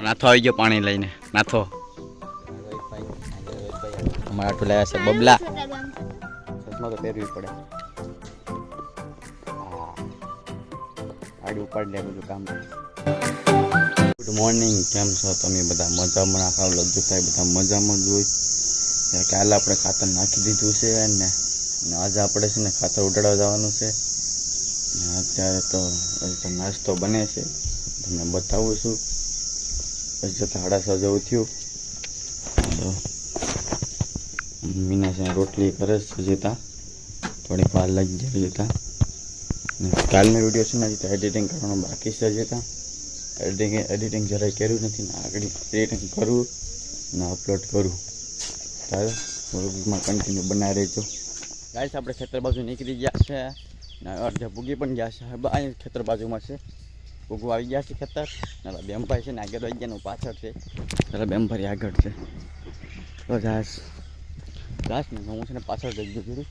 નાથો આવી ગયો પાણી લઈને. નાથો અમારા આટલું લાવ્યા છે બબલા. ચશ્મા તો પહેરવી પડે. હા આડી ઉપાડી લે બધું કામ. ગુડ મોર્નિંગ, કેમ છો તમે બધા? મજામાં? આખા વ્લોગ જોતા બધા મજામાં જ હોય. કાલે આપણે ખાતર નાખી દીધું છે ને આજે આપણે છે ને ખાતર ઉડાડવા જવાનું છે. અત્યારે તો નાસ્તો બને છે, તમને બતાવું છું. પછી તો 6:30 જેવું થયું. મીના છે રોટલી કરે છે જતા, થોડીક વાર લાગી જાય જતા. કાલનો વિડીયો છે ને હજી તો એડિટિંગ કરવાનું બાકી છે જતા. એડિટિંગ જરાય કર્યું નથી ને આગળ એડિટિંગ કરું ને અપલોડ કરું. ત્યારે વ્લોગમાં કન્ટિન્યુ બનાવી રહેજો. ગાઈસ આપણે ખેતર બાજુ નીકળી ગયા છે ને અડધા ભૂગી પણ ગયા છે. અહીં ખેતર બાજુમાં છે, ભૂગું આવી ગયા છે ખેતર. નાલા બેમભાઈ છે ને આગળ આવી ગયા, પાછળ છે. નાલા બેમભાઈ આગળ છે. તો ઘાસ ને હું છે ને પાછળ જઈ ગયું કીધું.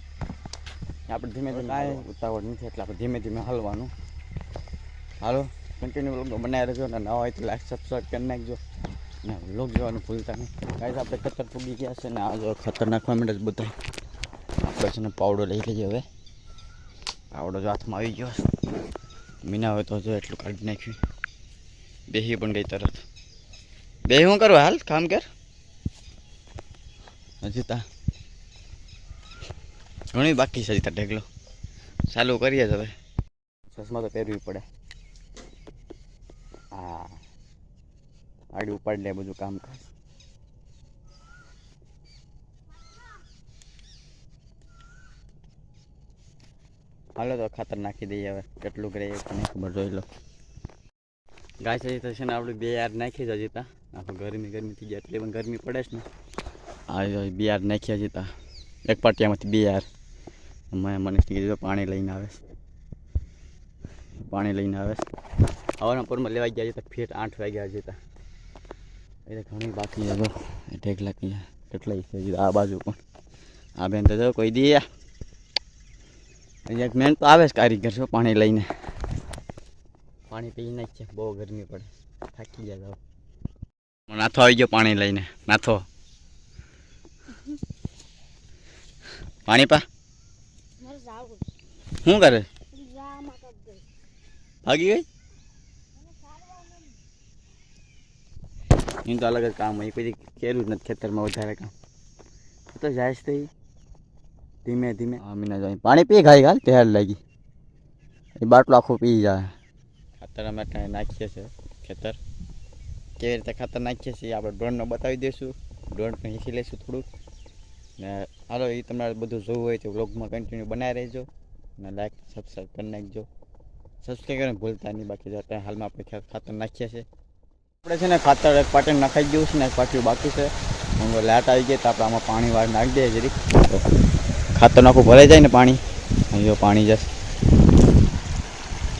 આપણે ધીમે ધીમે કાંઈ ઉતાવળ નથી એટલે આપણે ધીમે ધીમે હાલવાનું. હાલો કન્ટિન્યુ વ્લોગ બનાવી રહેજો ને નવા હોય તો લાઈક સબસ્ક્રાઈબ કરી નાખજો ને વ્લોગ જોવાનું ભૂલતા નહીં. ગાઈસ આપણે ખેતર ફૂગી ગયા છે ને આ જો ખાતર નાખવા માંડે જ બધા. આપણે છે ને પાવડો લઈ લઈએ. હવે પાવડો જો હાથમાં આવી ગયો. મીના હોય તો જો એટલું કાઢી નાખ્યું. બેહી પણ ગઈ તરત. બે શું કરવા? હાલ કામ કર. હજી તા ઘણી બાકી છે. હજી તા ઢેગલો ચાલુ કરીએ જ હવે. ચશ્મા તો પહેરવી પડે. હા આડી ઉપાડી લે બધું કામ કર. હાલો તો ખાતર નાખી દઈએ. હવે કેટલું કરે તમને ખબર જોઈ લો. ગાય છે તો છે ને આપણે 2 યાર નાખી જ હજી તા. આખું ગરમી થઈ જાય એટલે પણ ગરમી પડે છે ને. આ 2 યાર નાખ્યા હજી તા. એક પાટિયામાંથી 2 યાર. મને કીધું પાણી લઈને આવે. હવાના પોરમાં લેવાઈ ગયા છે. ફેર 8 વાગ્યા હજી તા. એટલે ઘણી બાકી છે. ઢેગલા કેટલા છે આ બાજુ પણ. આ બેન તો જો કોઈ દે એક મેન તો આવે છે કારીગર છો પાણી લઈને. પાણી પી નાખીએ, બહુ ગરમી પડે, થાકી જાય. જાવ નાથો આવી ગયો પાણી લઈને. નાથો પાણી પા શું કરે? ભાગી ગઈ. એમ તો અલગ જ કામ હોય, કોઈ કર્યું જ નથી ખેતરમાં વધારે કામ. તો જાય છે ધીમે ધીમે. મીના જાય પાણી પી ખાઈ ગાલ તૈયાર લાગી. એ બાટલો આખું પી જાય. ખાતર અમે નાખીએ છીએ. ખેતર કેવી રીતે ખાતર નાખીએ છીએ આપણે ડ્રોનમાં બતાવી દઈશું. ડ્રોન પણ શીખી લઈશું થોડુંક ને. હાલો એ તમારે બધું જોવું હોય તો વ્લોગમાં કન્ટિન્યુ બનાવી રહેજો ને લાઈક સબસ્ક્રાઈબ કરી નાખજો. સબસ્ક્રાઈબ કરીને ભૂલતા નહીં. બાકી અત્યારે હાલમાં આપણે ખાતર નાખીએ છીએ. આપણે છે ને ખાતર એક પાટીને નખાઈ ગયું છે ને એક પાટીયું બાકી છે. લાટ આવી ગઈ તો આપણે આમાં પાણી વાર નાખી દઈએ જરીક. ખાતર નાખું ભરાઈ જાય ને પાણી. અહીં પાણી જશે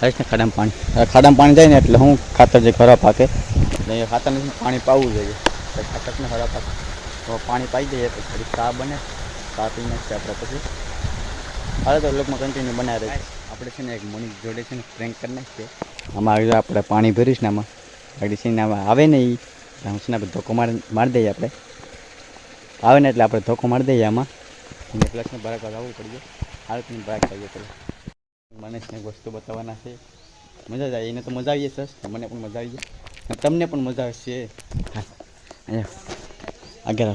ને ખાડામાં પાણી જાય ને એટલે હું ખાતર જે ખરાબ પાકે એટલે અહીંયા ખાતરને પાણી પાવું જોઈએ. ખાતરને ખરાબ પાકે તો પાણી પાઈ દઈએ તો થોડી ચા બને. ચા પી નાખીએ આપણે પછી. હાલે તો લોકમાં કન્ટિન્યુ બનાવી રહે. આપણે છે ને એક મણી જોડે છે ને ફ્રેન્ક કરી નાખીએ. આમાં આગળ આપણે પાણી ભરીશ ને આમાં આગળ છે ને આમાં આવે ને એ છે ને આપણે ધોકો મારી દઈએ. આપણે આવે ને એટલે આપણે ધોકો મારી દઈએ આમાં. અને પ્લસને બરાબર આવવું પડી. હાલ તમે બરાબર આવીએ પેલા મને છે એક વસ્તુ બતાવવાના છે. મજા જ આવે. એને તો મજા આવીએ સર, મને પણ મજા આવી જાય, તમને પણ મજા આવશે. હા અહીંયા આગળ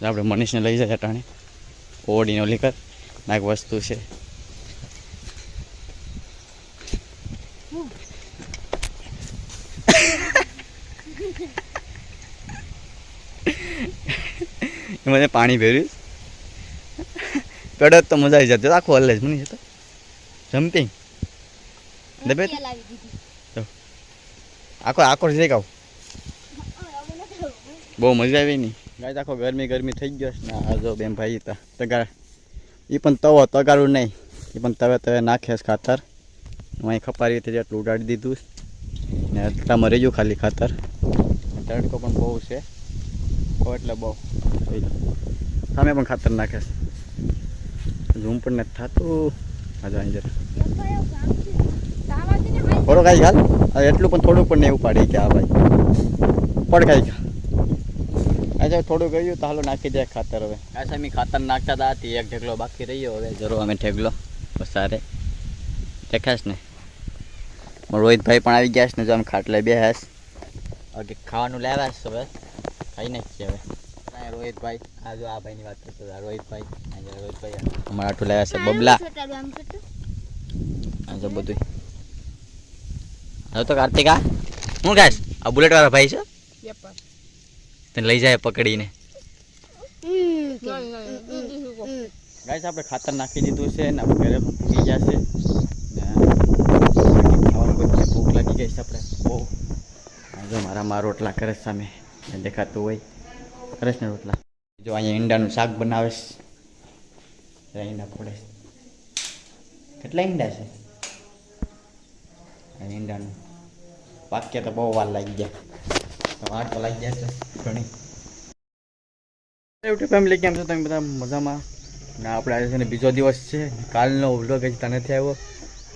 આપણે મનીષને લઈ જાય અટાણે. ઓડીનો લીકર ના એક વસ્તુ છે. મને પાણી ભર્યું પડત તો મજા આવી જતો. આખું હલે જ મને જતો જમ્પિંગ દબે આખો જઈ ગાવ. બહુ મજા આવી નહીં ગાય. આખો ગરમી થઈ ગયો છે ને. આ જો બેન ભાઈ તગાર એ પણ તગારું નહીં, એ પણ તવે નાખે છે ખાતર. હું અહીં ખપારી રીતે જેટલું ઉડાડી દીધું ને એટલામાં રહી ગયું ખાલી ખાતર. તડકો પણ બહુ છે એટલે બહુ સામે પણ ખાતર નાખે છે. ઝૂમ પણ નથી થતું. આજે અહીં જરા થોડું ખાઈ હાલ હવે એટલું પણ થોડું પણ નહીં ઉપાડી કે હા ભાઈ પડ ખાઈ ખા અચ્છા થોડું ગયું તો હાલો નાખી દે ખાતર હવે કાશ અમે ખાતર નાખતા હતા તે એક ઢેગલો બાકી રહ્યો હવે જરૂર અમે ઢેગલો સારે દેખાશ ને રોહિતભાઈ પણ આવી ગયા છે ને જો અમે ખાટલે બેહાશ ઓકે ખાવાનું લેવા છે હવે ખાઈ નાખીએ હવે રોહિતભાઈ આ જો આ ભાઈની વાત કરતો હતા રોહિતભાઈ અમારા આટલું લાવ્યા છે બબલા આ જો બધું હવે તો કાર્તિકા હું ખાઈશ આ બુલેટ વાળા ભાઈ છે તને લઈ જાય પકડીને ગાઈસ આપણે ખાતર નાખી દીધું છે ને આપણે ઘરે પકી ગયા છે ખાવાનું કોઈ ભૂખ લાગી ગઈ છે આપણે બહુ જો મારા રોટલા કરે સામે દેખાતું હોય કરે ને રોટલા જો અહીંયા ઈંડાનું શાક બનાવે છે ઈંડા ફોડે કેટલા ઈંડા છે ઈંડાનું વાક્ય તો બહુ વાર લાગી ગયા વાર તો લાગી ગયા છે ઘણી યુટ્યુબ ફેમિલી કેમ છો તમે બધા મજામાં ને આપણે આજે છે ને બીજો દિવસ છે કાલનો વ્લોગ હજી નથી આવ્યો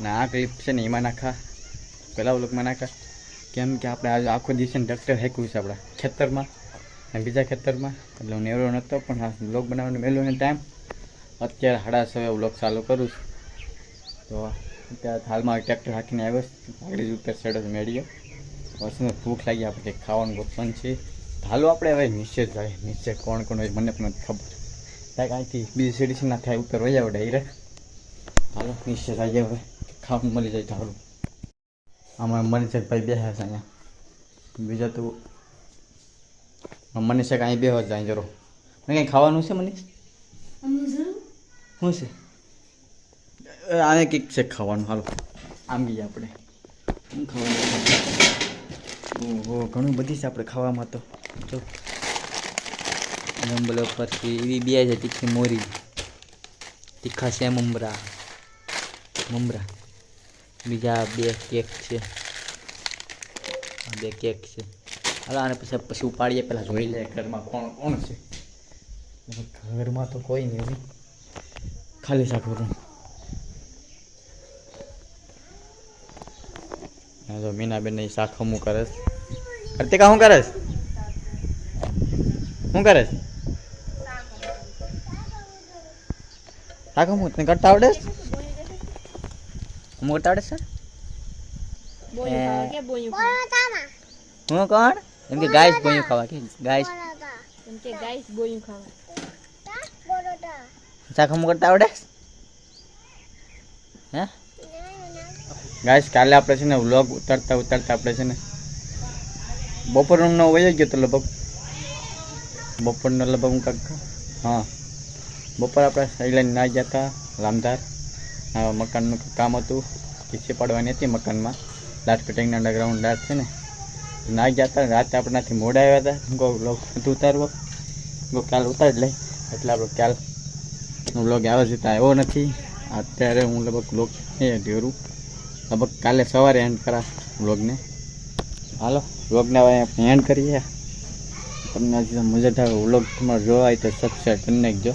ને આ ક્લિપ છે ને એમાં નાખા પહેલાં વ્લોગમાં નાખા કેમ કે આપણે આજે આખો દિવસ ટ્રેક્ટર હેકવું છે આપણા ખેતરમાં અને બીજા ખેતરમાં એટલે હું નેવરો નહોતો પણ આ વ્લોગ બનાવવાનો મેળવ્યો ને ટાઈમ અત્યારે 6:30 વ્લોગ ચાલુ કરું છું તો અત્યારે હાલમાં ટ્રેક્ટર હાંકીને આવ્યો આગળ જ ઉત્તર સાઈડ મેળ્યો વર્ષને ભૂખ લાગી આપણે કંઈક ખાવાનું ગોતવાનું છે હાલો આપણે હવે નીચે જાય નીચે કોણ કોણ હોય મને પણ નથી ખબર ત્યાં કાંઈથી બીજી સીડી ના થાય ઉપર વહી આવો ડાયરેક્ટ હાલો નીચે જઈએ હવે ખાવાનું મળી જાય સારું આમાં મનીષભાઈ બેસે છે અહીંયા બીજા તો મનીષ કાંઈ બે જ જાય જરો મને કંઈ ખાવાનું છે મનીષ શું છે આને કંઈક છે ખાવાનું હાલો આમ ગઈએ આપણે શું ખાવાનું ઓહો ઘણું બધી છે આપણે ખાવામાં તો જો જંબલ પરથી એવી બે છે તીખી મોરી તીખા છે મમરા બીજા બે કેક છે આ બે કેક છે હાલો આને પછી ઉપાડીએ પહેલાં જોઈ લે ઘરમાં કોણ કોણ છે ઘરમાં તો કોઈ નહીં ખાલી સાકરું જો મીનાબેન ની શાક હમું કરે કાર્તિકા શું કરે શાક હમું તને કરતા આવડે હમું કરતા આવડે સર હું કોણ એમ કે ગાઈસ બોયું ખાવા કે ગાઈસ શાક હમું કરતા આવડે હે ગાઈસ કાલે આપણે છે ને વ્લોગ ઉતારતા આપણે છે ને બપોરનો 9 વાગે ગયો તો લગભગ બપોરનો લગભગ હું કાંક હા બપોર આપણે સાઈલાઈને ના ગયા હતા રામધાર મકાનનું કામ હતું ખીચી પાડવાની હતી મકાનમાં લાટ કટિંગના અંડરગ્રાઉન્ડ લાટ છે ને ના ગયા હતા રાતે આપણે ત્યાંથી મોડા આવ્યા હતા વ્લોગ નથી ઉતારવો કાલ ઉતારી લઈ એટલે આપણો કાલનો વ્લોગ આવ્યો છે ત્યાં આવ્યો નથી અત્યારે હું લગભગ વ્લોગ એ ઢેરું લગભગ કાલે સવારે એન્ડ કરા વ્લોગને હાલો વ્લોગને હવે એન્ડ કરીએ તમને હજી મજા આવે વ્લોગ તમારે જોવા હોય તો સબસ્ક્રાઈબ કરી નાખજો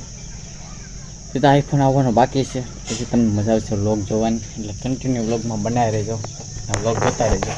એ તો આઈફોન આવવાનો બાકી છે પછી તમને મજા આવશે વ્લોગ જોવાની એટલે કન્ટિન્યુ વ્લોગમાં બનાવી રહેજો વ્લોગ જોતા રહેજો